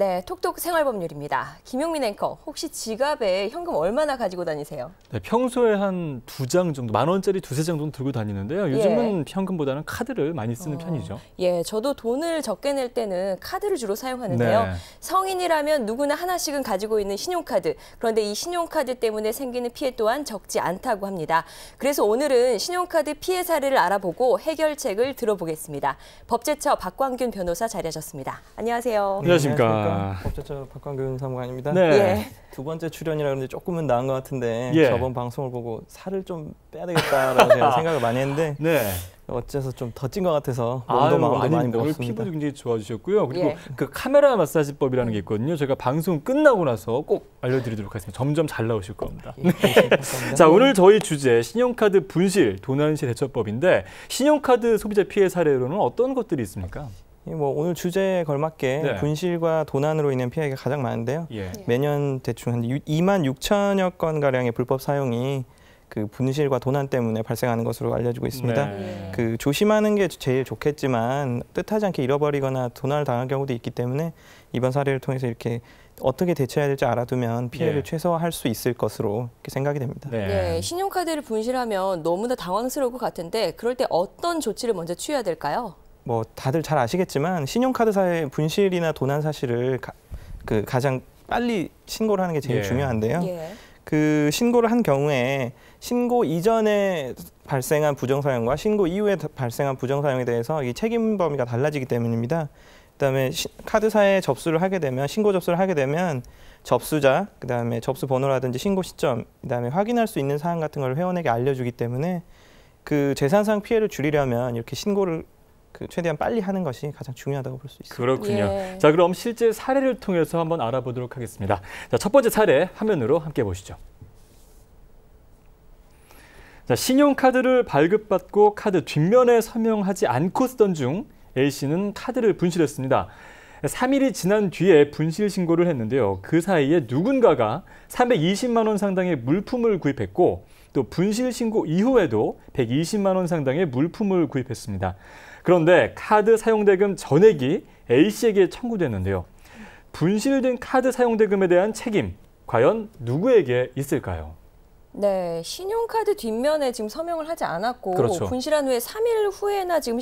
네, 톡톡 생활법률입니다. 김용민 앵커, 혹시 지갑에 현금 얼마나 가지고 다니세요? 네, 평소에 한 2장 정도, 10,000원짜리 2~3장 정도 들고 다니는데요. 요즘은 현금보다는 카드를 많이 쓰는 편이죠. 예, 저도 돈을 적게 낼 때는 카드를 주로 사용하는데요. 네. 성인이라면 누구나 하나씩은 가지고 있는 신용카드. 그런데 이 신용카드 때문에 생기는 피해 또한 적지 않다고 합니다. 그래서 오늘은 신용카드 피해 사례를 알아보고 해결책을 들어보겠습니다. 법제처 박광균 변호사 자리하셨습니다. 안녕하세요. 안녕하십니까. 법제처 박광균 사무관입니다. 네. 예. 두 번째 출연이라 그런데 조금은 나은 것 같은데 예. 저번 방송을 보고 살을 좀 빼야 되겠다라고 제가 생각을 많이 했는데 네. 어째서 좀 더 찐 것 같아서 몸도 마음도 많이 아닙니다. 오늘 무겁습니다. 피부도 굉장히 좋아지셨고요. 그리고 예. 그 카메라 마사지법이라는 게 있거든요. 저희가 방송 끝나고 나서 꼭 알려드리도록 하겠습니다. 점점 잘 나오실 겁니다. 예, 감사합니다. 자, 오늘 저희 주제 신용카드 분실, 도난실 대처법인데 신용카드 소비자 피해 사례로는 어떤 것들이 있습니까? 뭐 오늘 주제에 걸맞게 네. 분실과 도난으로 인한 피해가 가장 많은데요. 예. 매년 대충 한 26,000여 건 가량의 불법 사용이 그 분실과 도난 때문에 발생하는 것으로 알려지고 있습니다. 네. 그 조심하는 게 제일 좋겠지만 뜻하지 않게 잃어버리거나 도난을 당할 경우도 있기 때문에 이번 사례를 통해서 이렇게 어떻게 대처해야 될지 알아두면 피해를 예. 최소화할 수 있을 것으로 이렇게 생각이 됩니다. 네. 예, 신용카드를 분실하면 너무나 당황스러울 것 같은데 그럴 때 어떤 조치를 먼저 취해야 될까요? 뭐 다들 잘 아시겠지만 신용카드사의 분실이나 도난 사실을 가장 빨리 신고를 하는 게 제일 예. 중요한데요. 예. 그 신고를 한 경우에 신고 이전에 발생한 부정사용과 신고 이후에 발생한 부정사용에 대해서 이 책임 범위가 달라지기 때문입니다. 그다음에 카드사에 접수를 하게 되면 신고 접수를 하게 되면 접수자, 그다음에 접수 번호라든지 신고 시점, 그다음에 확인할 수 있는 사항 같은 걸 회원에게 알려주기 때문에 그 재산상 피해를 줄이려면 이렇게 신고를 최대한 빨리 하는 것이 가장 중요하다고 볼 수 있습니다. 그렇군요. 예. 자, 그럼 실제 사례를 통해서 한번 알아보도록 하겠습니다. 자, 첫 번째 사례 화면으로 함께 보시죠. 자, 신용카드를 발급받고 카드 뒷면에 서명하지 않고 쓰던 중 A씨는 카드를 분실했습니다. 3일이 지난 뒤에 분실 신고를 했는데요. 그 사이에 누군가가 320만 원 상당의 물품을 구입했고 또 분실 신고 이후에도 120만 원 상당의 물품을 구입했습니다. 그런데 카드 사용대금 전액이 A씨에게 청구됐는데요. 분실된 카드 사용대금에 대한 책임, 과연 누구에게 있을까요? 네, 신용카드 뒷면에 지금 서명을 하지 않았고 그렇죠. 분실한 후에 3일 후에나 지금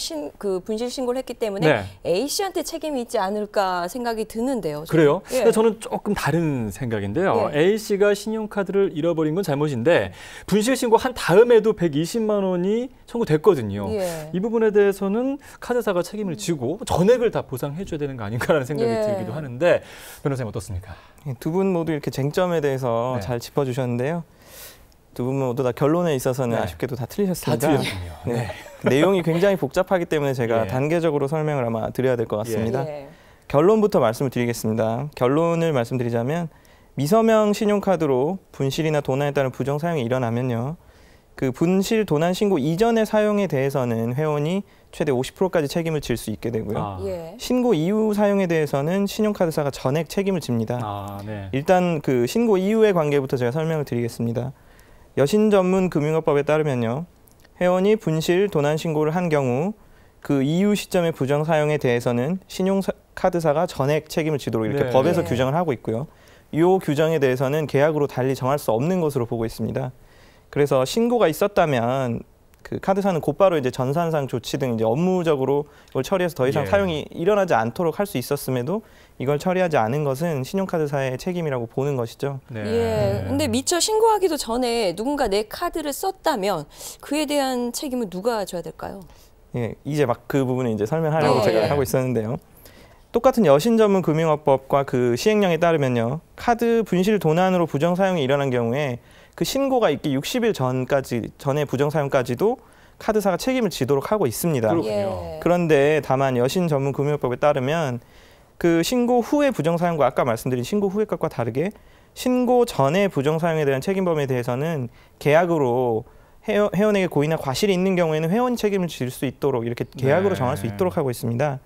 분실 신고를 했기 때문에 네. A씨한테 책임이 있지 않을까 생각이 드는데요. 저는. 그래요? 예. 근데 저는 조금 다른 생각인데요. 예. A씨가 신용카드를 잃어버린 건 잘못인데 분실 신고한 다음에도 120만 원이 청구됐거든요. 예. 이 부분에 대해서는 카드사가 책임을 지고 전액을 다 보상해 줘야 되는 거 아닌가라는 생각이 예. 들기도 하는데 변호사님 어떻습니까? 두 분 모두 이렇게 쟁점에 대해서 네. 잘 짚어주셨는데요. 두 분 모두 다 결론에 있어서는 네. 아쉽게도 다 다 틀리셨습니다. 틀렸군요. 네. 내용이 굉장히 복잡하기 때문에 제가 예. 단계적으로 설명을 아마 드려야 될 것 같습니다. 예. 결론부터 말씀을 드리겠습니다. 결론을 말씀드리자면 미서명 신용카드로 분실이나 도난에 따른 부정 사용이 일어나면요. 그 분실 도난 신고 이전의 사용에 대해서는 회원이 최대 50%까지 책임을 질 수 있게 되고요. 아, 예. 신고 이후 사용에 대해서는 신용카드사가 전액 책임을 집니다. 네. 일단 그 신고 이후의 관계부터 제가 설명을 드리겠습니다. 여신전문금융업법에 따르면요. 회원이 분실, 도난 신고를 한 경우 그 이후 시점의 부정 사용에 대해서는 신용카드사가 전액 책임을 지도록 이렇게 네. 법에서 네. 규정을 하고 있고요. 이 규정에 대해서는 계약으로 달리 정할 수 없는 것으로 보고 있습니다. 그래서 신고가 있었다면 그 카드사는 곧바로 이제 전산상 조치 등 이제 업무적으로 이걸 처리해서 더 이상 예. 사용이 일어나지 않도록 할 수 있었음에도 이걸 처리하지 않은 것은 신용카드사의 책임이라고 보는 것이죠. 네. 예. 근데 미처 신고하기도 전에 누군가 내 카드를 썼다면 그에 대한 책임은 누가 져야 될까요? 예, 이제 막 그 부분을 이제 설명하려고 예. 제가 하고 있었는데요. 똑같은 여신전문금융업법과 그 시행령에 따르면요. 카드 분실 도난으로 부정 사용이 일어난 경우에 그 신고가 있기 60일 전의 부정 사용까지도 카드사가 책임을 지도록 하고 있습니다. 그렇군요. 예. 그런데 다만 여신전문금융업법에 따르면 그 신고 후의 부정 사용과 아까 말씀드린 신고 후의 것과 다르게 신고 전의 부정 사용에 대한 책임 범위에 대해서는 계약으로 회원에게 고의나 과실이 있는 경우에는 회원이 책임을 질 수 있도록 이렇게 계약으로 네. 정할 수 있도록 하고 있습니다.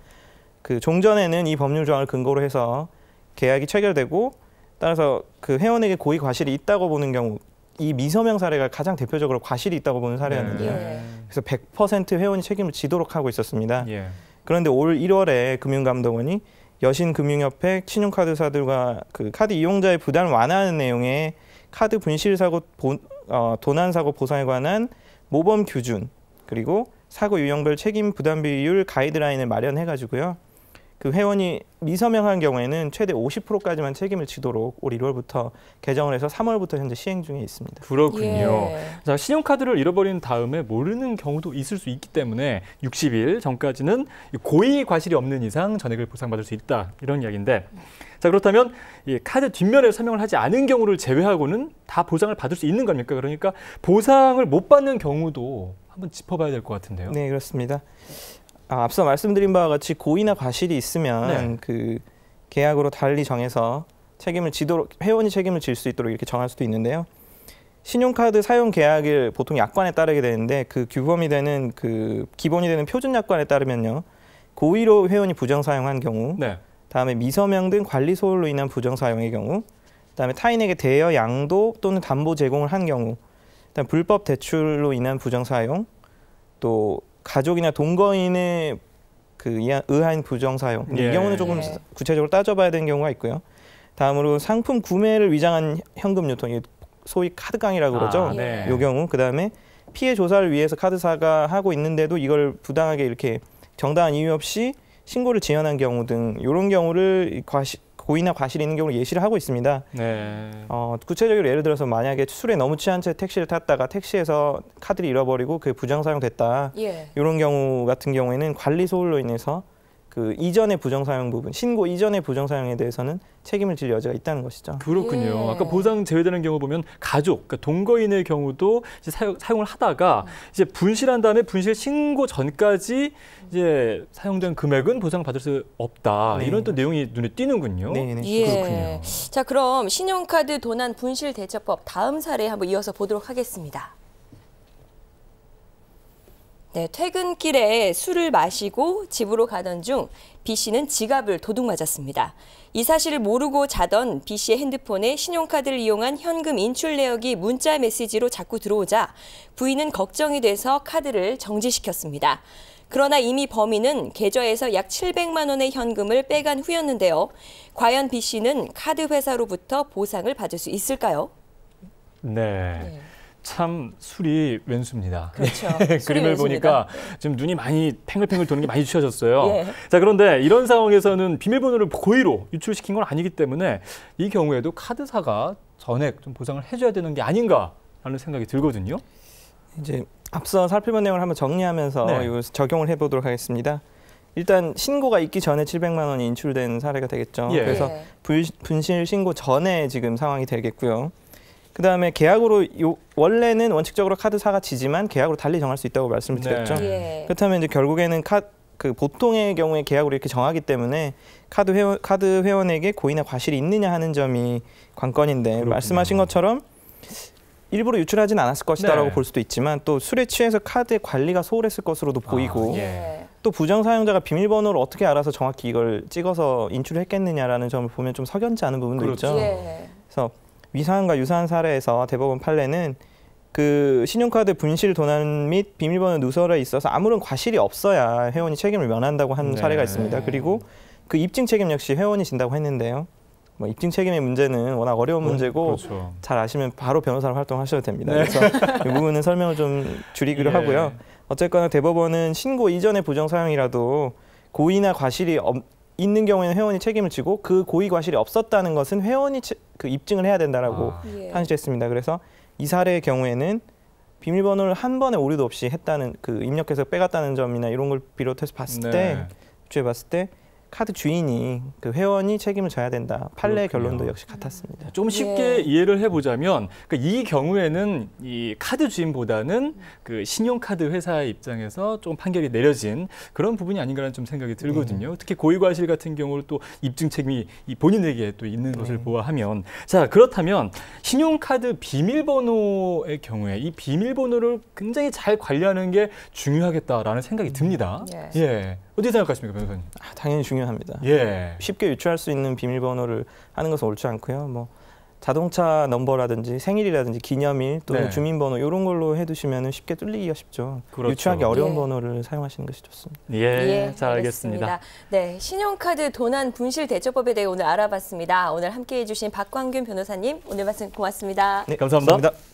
그 종전에는 이 법률 조항을 근거로 해서 계약이 체결되고 따라서 그 회원에게 고의 과실이 있다고 보는 경우 이 미서명 사례가 가장 대표적으로 과실이 있다고 보는 사례였는데요. 예. 그래서 100% 회원이 책임을 지도록 하고 있었습니다. 예. 그런데 올 1월에 금융감독원이 여신금융협회 신용카드사들과 그 카드 이용자의 부담을 완화하는 내용의 카드 분실 사고 도난 사고 보상에 관한 모범 규준 그리고 사고 유형별 책임 부담 비율 가이드라인을 마련해 가지고요. 그 회원이 미서명한 경우에는 최대 50%까지만 책임을 지도록 올 1월부터 개정을 해서 3월부터 현재 시행 중에 있습니다. 그렇군요. 예. 자, 신용카드를 잃어버린 다음에 모르는 경우도 있을 수 있기 때문에 60일 전까지는 고의 과실이 없는 이상 전액을 보상받을 수 있다. 이런 이야기인데 자, 그렇다면 이 카드 뒷면에 서명을 하지 않은 경우를 제외하고는 다 보상을 받을 수 있는 겁니까? 그러니까 보상을 못 받는 경우도 한번 짚어봐야 될 것 같은데요. 네, 그렇습니다. 앞서 말씀드린 바와 같이 고의나 과실이 있으면 네. 그 계약으로 달리 정해서 책임을 지도록 회원이 책임을 질 수 있도록 이렇게 정할 수도 있는데요. 신용카드 사용 계약을 보통 약관에 따르게 되는데 그 규범이 되는 그 기본이 되는 표준 약관에 따르면요. 고의로 회원이 부정 사용한 경우, 네. 다음에 미서명 등 관리 소홀로 인한 부정 사용의 경우, 그다음에 타인에게 대여 양도 또는 담보 제공을 한 경우, 그다음 불법 대출로 인한 부정 사용, 또 가족이나 동거인의 그 의한 부정 사용. 예. 이 경우는 조금 구체적으로 따져봐야 되는 경우가 있고요. 다음으로 상품 구매를 위장한 현금 유통, 소위 카드깡이라고 그러죠. 네. 이 경우. 그다음에 피해 조사를 위해서 카드사가 하고 있는데도 이걸 부당하게 이렇게 정당한 이유 없이 신고를 지연한 경우 등 이런 경우를 고의나 과실이 있는 경우를 예시를 하고 있습니다. 네. 구체적으로 예를 들어서 만약에 술에 너무 취한 채 택시를 탔다가 택시에서 카드를 잃어버리고 그게 부정 사용됐다. 예. 이런 경우 같은 경우에는 관리 소홀로 인해서 그 이전의 부정 사용 부분, 신고 이전의 부정 사용에 대해서는 책임을 질 여지가 있다는 것이죠. 그렇군요. 예. 아까 보상 제외되는 경우 보면 가족, 그러니까 동거인의 경우도 이제 사용을 하다가 이제 분실한 다음에 분실 신고 전까지 이제 사용된 금액은 보상받을 수 없다. 네. 이런 또 내용이 눈에 띄는군요. 네. 예. 그렇군요. 자, 그럼 신용카드 도난 분실 대처법 다음 사례 한번 이어서 보도록 하겠습니다. 네, 퇴근길에 술을 마시고 집으로 가던 중 B 씨는 지갑을 도둑 맞았습니다. 이 사실을 모르고 자던 B 씨의 핸드폰에 신용카드를 이용한 현금 인출 내역이 문자 메시지로 자꾸 들어오자 부인은 걱정이 돼서 카드를 정지시켰습니다. 그러나 이미 범인은 계좌에서 약 700만 원의 현금을 빼간 후였는데요. 과연 B 씨는 카드 회사로부터 보상을 받을 수 있을까요? 네. 참 술이 왼수입니다. 그렇죠. 그림을 왼수입니다. 보니까 지금 눈이 많이 팽글팽글 도는 게 많이 추워졌어요. 예. 자, 그런데 이런 상황에서는 비밀번호를 고의로 유출시킨 건 아니기 때문에 이 경우에도 카드사가 전액 좀 보상을 해줘야 되는 게 아닌가라는 생각이 들거든요. 이제 앞서 살펴본 내용을 한번 정리하면서 네. 이거 적용을 해보도록 하겠습니다. 일단 신고가 있기 전에 700만 원이 인출된 사례가 되겠죠. 예. 그래서 분실 신고 전에 지금 상황이 되겠고요. 그다음에 계약으로 원래는 원칙적으로 카드사가 지지만 계약으로 달리 정할 수 있다고 말씀을 드렸죠. 예. 그렇다면 이제 결국에는 그 보통의 경우에 계약으로 이렇게 정하기 때문에 카드 회원에게 고의나 과실이 있느냐 하는 점이 관건인데 그렇군요. 말씀하신 것처럼 일부러 유출하진 않았을 것이다라고 네. 볼 수도 있지만 또 술에 취해서 카드의 관리가 소홀했을 것으로도 보이고 예. 또 부정 사용자가 비밀번호를 어떻게 알아서 정확히 이걸 찍어서 인출을 했겠느냐라는 점을 보면 좀 석연치 않은 부분도 그렇죠. 있죠. 예. 그래서 위사항과 유사한 사례에서 대법원 판례는 그 신용카드 분실 도난 및 비밀번호 누설에 있어서 아무런 과실이 없어야 회원이 책임을 면한다고 한 네. 사례가 있습니다. 그리고 그 입증 책임 역시 회원이 진다고 했는데요. 뭐 입증 책임의 문제는 워낙 어려운 문제고 그렇죠. 잘 아시면 바로 변호사로 활동하셔도 됩니다. 네. 그래서 이 부분은 설명을 좀 줄이기로 예. 하고요. 어쨌거나 대법원은 신고 이전의 부정 사용이라도 고의나 과실이 있는 경우에는 회원이 책임을 지고 그 고의 과실이 없었다는 것은 회원이 그 입증을 해야 된다라고 예. 판시했습니다. 그래서 이 사례의 경우에는 비밀번호를 한 번의 오류도 없이 했다는 그 입력해서 빼갔다는 점이나 이런 걸 비롯해서 봤을 때 봤을 때 카드 주인이 그 회원이 책임을 져야 된다. 판례의 그렇군요. 결론도 역시 같았습니다. 좀 쉽게 예. 이해를 해보자면 그러니까 이 경우에는 이 카드 주인보다는 그 신용카드 회사의 입장에서 좀 판결이 내려진 그런 부분이 아닌가라는 좀 생각이 들거든요. 특히 고의과실 같은 경우를 또 입증 책임이 이 본인에게 또 있는 것을 보아하면 자 그렇다면 신용카드 비밀번호의 경우에 이 비밀번호를 굉장히 잘 관리하는 게 중요하겠다라는 생각이 듭니다. 예. 예. 어떻게 생각하십니까, 변호사님? 당연히 중요합니다. 예. 쉽게 유출할 수 있는 비밀번호를 하는 것은 옳지 않고요. 뭐 자동차 넘버라든지 생일이라든지 기념일 또는 네. 주민번호 이런 걸로 해두시면 쉽게 뚫리기가 쉽죠. 그렇죠. 유추하기 어려운 예. 번호를 사용하시는 것이 좋습니다. 예, 잘 알겠습니다. 네, 신용카드 도난 분실 대처법에 대해 오늘 알아봤습니다. 오늘 함께해 주신 박광균 변호사님, 오늘 말씀 고맙습니다. 네, 감사합니다.